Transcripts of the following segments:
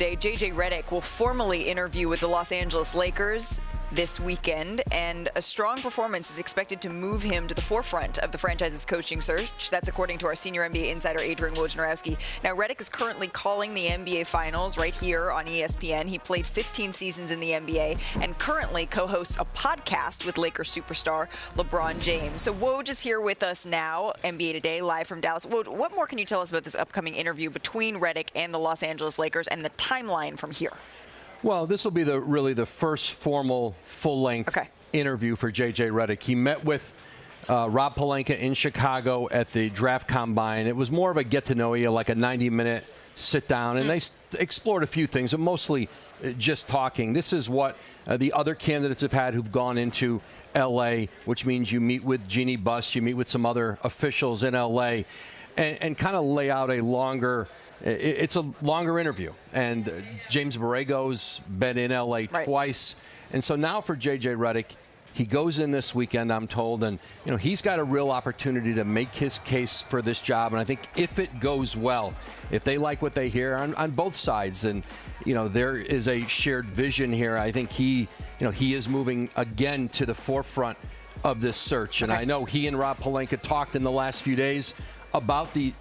today. JJ Redick will formally interview with the Los Angeles Lakers this weekend, and a strong performance is expected to move him to the forefront of the franchise's coaching search. That's according to our senior NBA insider, Adrian Wojnarowski. Now, Redick is currently calling the NBA Finals right here on ESPN. He played 15 seasons in the NBA and currently co-hosts a podcast with Lakers superstar LeBron James. So Woj is here with us now, NBA Today, live from Dallas. Woj, what more can you tell us about this upcoming interview between Redick and the Los Angeles Lakers and the timeline from here? Well, this will be really the first formal, full-length interview for J.J. Redick. He met with Rob Pelinka in Chicago at the draft combine. It was more of a get-to-know-you, like a 90-minute sit-down, and they explored a few things, but mostly just talking. This is what the other candidates have had who've gone into L.A., which means you meet with Jeannie Buss, you meet with some other officials in L.A., and kind of lay out a longer – it's a longer interview, and James Borrego's been in L.A. twice. And so now for J.J. Redick, he goes in this weekend, I'm told, and he's got a real opportunity to make his case for this job. And I think if it goes well, if they like what they hear on both sides, and there is a shared vision here, I think he is moving again to the forefront of this search. And I know he and Rob Pelinka talked in the last few days about the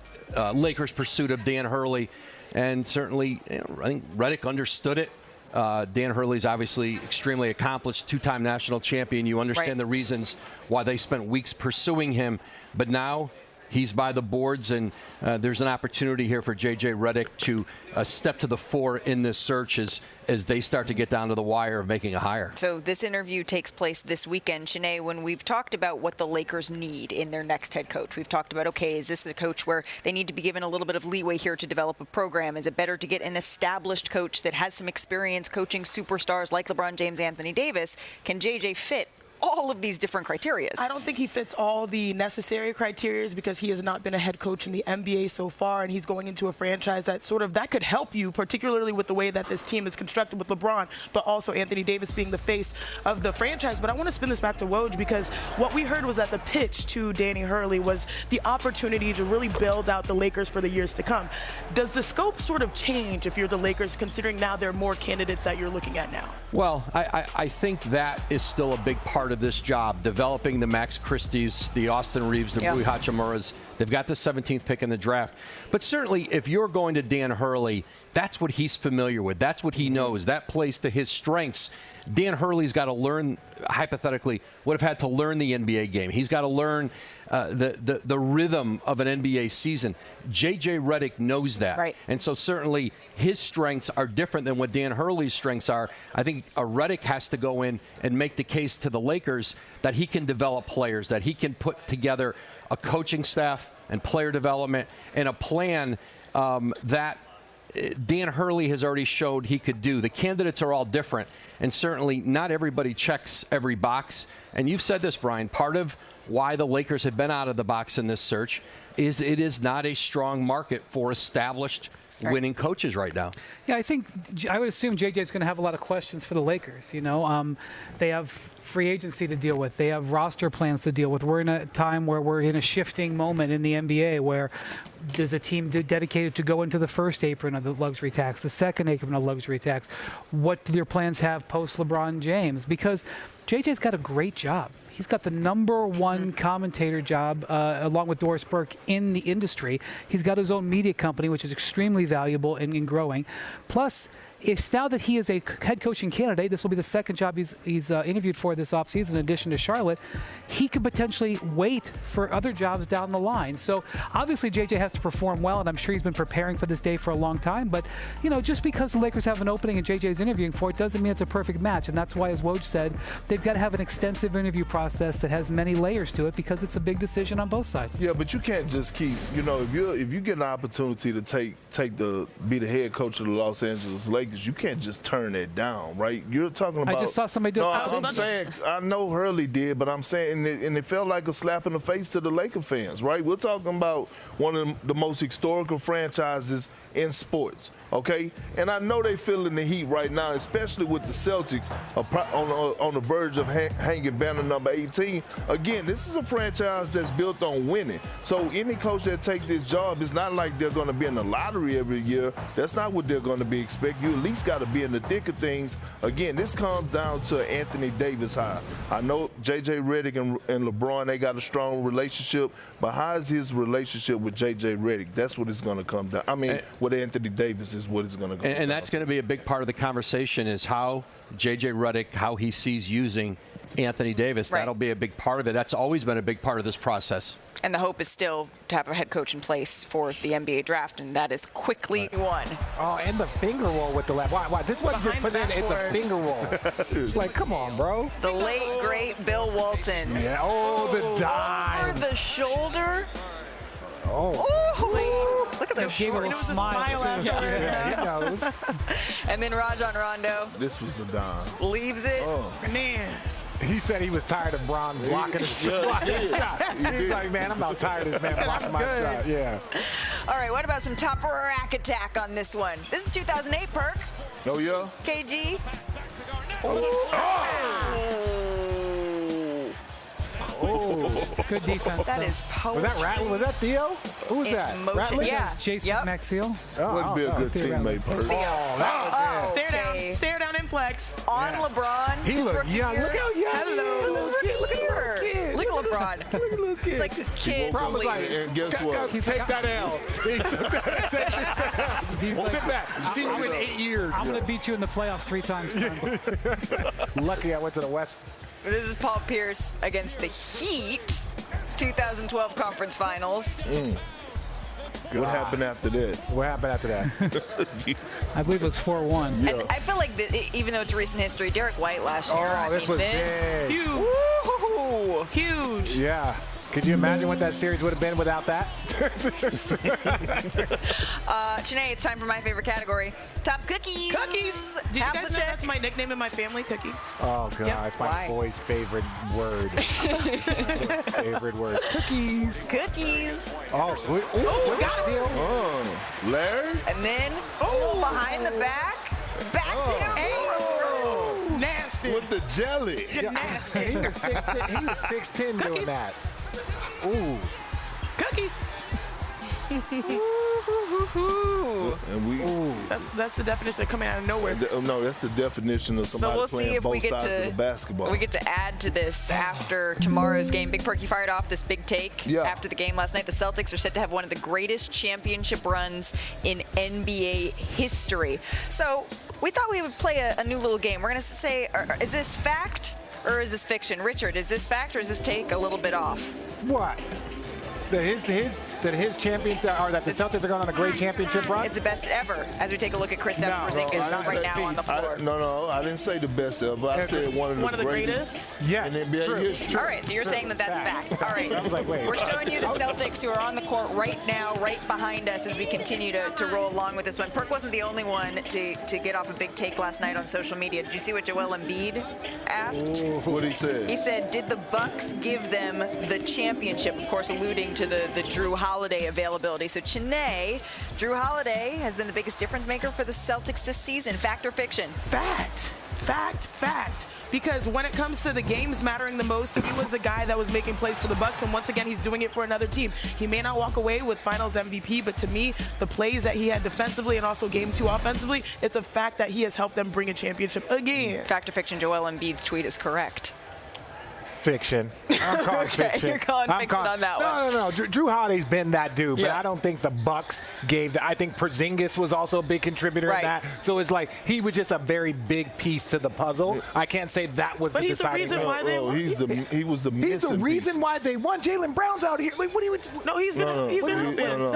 Lakers' pursuit of Dan Hurley, and certainly I think Redick understood it. Dan Hurley's obviously extremely accomplished, two-time national champion. You understand the reasons why they spent weeks pursuing him, but now he's by the boards, and there's an opportunity here for J.J. Redick to step to the fore in this search as they start to get down to the wire of making a hire. So this interview takes place this weekend. Shanae, when we've talked about what the Lakers need in their next head coach, we've talked about, okay, is this the coach where they need to be given a little bit of leeway here to develop a program? Is it better to get an established coach that has some experience coaching superstars like LeBron James, Anthony Davis? Can J.J. fit all of these different criteria? I don't think he fits all the necessary criteria because he has not been a head coach in the NBA so far, and he's going into a franchise that that could help you, particularly with the way that this team is constructed with LeBron, but also Anthony Davis being the face of the franchise. But I want to spin this back to Woj, because what we heard was that the pitch to Danny Hurley was the opportunity to really build out the Lakers for the years to come. Does the scope change if you're the Lakers, considering now there are more candidates that you're looking at now? Well, I think that is still a big part of this job, developing the Max Christie's, the Austin Reeves, the Rui Hachimuras. They've got the 17th pick in the draft. But certainly, if you're going to Dan Hurley, that's what he's familiar with. That's what he knows. That plays to his strengths. Dan Hurley's got to learn, hypothetically, would have had to learn the NBA game. He's got to learn the rhythm of an NBA season. J.J. Redick knows that. And so certainly his strengths are different than what Dan Hurley's strengths are. I think Redick has to go in and make the case to the Lakers that he can develop players, that he can put together a coaching staff and player development and a plan that Dan Hurley has already showed he could do. The candidates are all different, and certainly not everybody checks every box. And you've said this, Brian, part of why the Lakers have been out of the box in this search is it is not a strong market for established winning coaches right now. Yeah, I would assume JJ is going to have a lot of questions for the Lakers. They have free agency to deal with. They have roster plans to deal with. We're in a time where we're in a shifting moment in the NBA where does a team dedicated to go into the first apron of the luxury tax, the second apron of luxury tax? What do their plans have post LeBron James? Because JJ's got a great job. He's got the #1 commentator job, along with Doris Burke, in the industry. He's got his own media company, which is extremely valuable and growing. Plus, it's now that he is a head coaching candidate, this will be the second job he's interviewed for this offseason in addition to Charlotte, he could potentially wait for other jobs down the line. So obviously JJ has to perform well, and I'm sure he's been preparing for this day for a long time. But, just because the Lakers have an opening and JJ is interviewing for it doesn't mean it's a perfect match. And that's why, as Woj said, they've got to have an extensive interview process that has many layers to it because it's a big decision on both sides. Yeah, but you can't just keep, if you get an opportunity to be the head coach of the Los Angeles Lakers, you can't just turn that down, right? You're talking about. I just saw somebody do it. No, I'm saying, I know Hurley did, but I'm saying, and it felt like a slap in the face to the Laker fans, right? We're talking about one of the most historical franchises in sports, okay? And I know they feeling the heat right now, especially with the Celtics on the verge of hanging banner number 18. Again, this is a franchise that's built on winning. So any coach that takes this job, it's not like they're going to be in the lottery every year. That's not what they're going to be expecting. You at least got to be in the thick of things. Again, this comes down to Anthony Davis high. I know J.J. Redick and LeBron, they got a strong relationship, but how is his relationship with J.J. Redick? That's what it's going to come down. I mean, with Anthony Davis is what it's going to go down. And that's going to be a big part of the conversation is how J.J. Redick, how he sees using Anthony Davis. Right. That'll be a big part of it. That's always been a big part of this process. And the hope is still to have a head coach in place for the NBA draft, and that is quickly won. Oh, and the finger roll with the left. Why? This wasn't just put in. It's a finger roll. Like, come on, bro. The late, great Bill Walton. Yeah. Oh, the dive. Over the shoulder. Oh. Ooh. Look at those Gave a little shorts. smile. Yeah, he knows. And then Rajon Rondo This was a dime. leaves it. Oh. Man. He said he was tired of Bron blocking his shot. He's like, man, I'm about tired of this man blocking my shot. Yeah. All right, what about some top rack attack on this one? This is 2008, Perk. Oh, yeah? KG. Oh. Good defense. That though. is poetry. Was that Rattler? Was that Theo? Who was in that? motion. Rattler? Yeah. Jason Yep. Maxiel. Oh, Wouldn't be a good Theo teammate, It's Perk. Theo. that was Okay. Stare down and flex. On LeBron. He his looked rookie young. year. Look how young Hello. This is he is. rookie year. Kid. Look at LeBron. Look at little kid. He's like a kid. Bron was like, And guess what? Take that L. He took that. Take that He's L. like, Sit back. I've seen you in 8 years. I'm going to beat you in the playoffs 3 times. Son. Lucky I went to the West. This is Paul Pierce against the Heat. 2012 conference finals. What happened after that? What happened after that? I believe it was 4-1. And I feel like, even though it's recent history, Derek White last year. Oh, this was big. Huge. Woo! Huge. Yeah. Could you imagine what that series would have been without that? Chanae, it's time for my favorite category. Top cookies. Cookies. Did you guys know Applejack. that's my nickname in my family, Cookie? Oh, God. Yep. It's my Why? boy's favorite word. Boy's favorite word. Cookies. Cookies. Oh, sweet. Oh, got it. steal. Oh, Larry? And then, behind the back. Back down. Oh, nasty. With the jelly. Nasty. He was 6'10", he was 6'10" doing that. Ooh. Cookies. And we, That's the definition of coming out of nowhere. no, that's the definition of So somebody we'll see playing if we both get sides of to the basketball. we get to add to this after tomorrow's game. Big Perky fired off this big take Yeah. after the game last night. The Celtics are set to have one of the greatest championship runs in NBA history. So we thought we would play a new little game. We're going to say, is this fact or is this fiction? Richard, is this fact or is this take a little bit off? What? That his champion, or that the Celtics are going on a great championship run? It's the best ever as we take a look at Kristaps Porzingis right now on the floor. No, I didn't say the best ever. I said one of the greatest. Yes. In NBA history. All right, so you're saying that that's fact. All right. I was like, wait. We're showing you the Celtics who are on the court right now, right behind us as we continue to roll along with this one. Perk wasn't the only one to get off a big take last night on social media. Did you see what Joel Embiid asked? What he said? He said, did the Bucks give them the championship? Of course, alluding to the Drew Holiday availability. So, Chanae, Drew Holiday has been the biggest difference maker for the Celtics this season. Fact or fiction? Fact. Because when it comes to the games mattering the most, he was the guy that was making plays for the Bucks, and once again, he's doing it for another team. He may not walk away with Finals MVP, but to me, the plays that he had defensively and also Game 2 offensively, it's a fact that he has helped them bring a championship again. Fact or fiction? Joel Embiid's tweet is correct. Fiction. I'm calling fiction. You're calling fiction on that one. No. Drew Holiday's been that dude, but Yeah. I don't think the Bucks gave that. I think Porzingis was also a big contributor Right. in that. So it's like he was just a very big piece to the puzzle. I can't say that was But the he's the deciding reason factor. why they won. he was the He's the missing reason piece. why they won. Jalen Brown's out here. Like, what do you? No, he's been No, a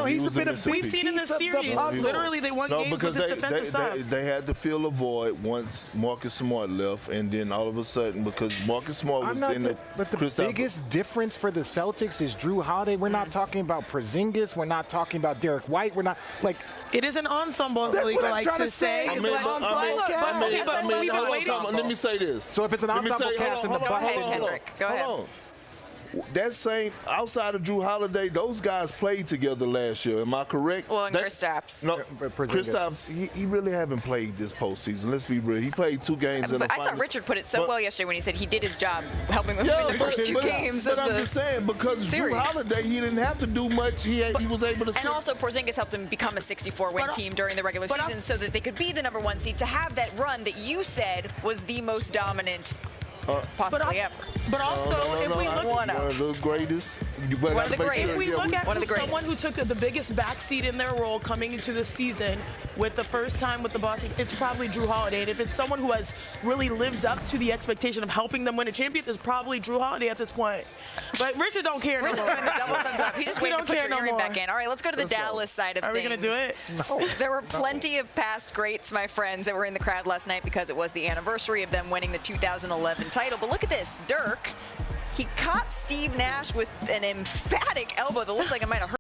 he's he was been a missing big piece. We've seen in piece this of the series, puzzle. literally they won No, games because with his defensive stops. they had to fill a void once Marcus Smart left, and then all of a sudden, because Marcus Smart was in the But the Kristaps- biggest difference for the Celtics is Drew Holiday. We're not talking about Porzingis. We're not talking about Derek White. We're not like. It is an ensemble, as That's Malika what I'm likes trying to to say. say. It's mean, an but- ensemble. I mean, But I mean, we've been hold waiting. on, let me say this. So if it's an Let me ensemble say- cast in the hold on, Bucks, Go ahead, hold on, Kendrick. Go hold ahead. on. that same, outside of Drew Holiday, those guys played together last year. Am I correct? Well, and Kristaps. No, Kristaps, he really haven't played this postseason. Let's be real. He played 2 games in the finals. I thought Richard put it so well yesterday when he said he did his job helping them win the first 2 games of the But I'm just saying, because series. Drew Holiday, he didn't have to do much. He was able to. And also, Porzingis helped them become a 64-win team during the regular season so that they could be the #1 seed. To have that run that you said was the most dominant possibly ever. But also, if we look one of the greatest. One of the greatest. If we look at one of the greatest. Someone who took the biggest backseat in their role coming into the season with the first time with the Boston, it's probably Drew Holiday. And if it's someone who has really lived up to the expectation of helping them win a championship, it's probably Drew Holiday at this point. But Richard don't care no more. Double thumbs up. He just waited to put your earring back in. All right, let's go to the Dallas side of things. Are we going to do it? No. There were plenty of past greats, my friends, that were in the crowd last night because it was the anniversary of them winning the 2011 title. But look at this. Dirk, he caught Steve Nash with an emphatic elbow that looked like it might have hurt.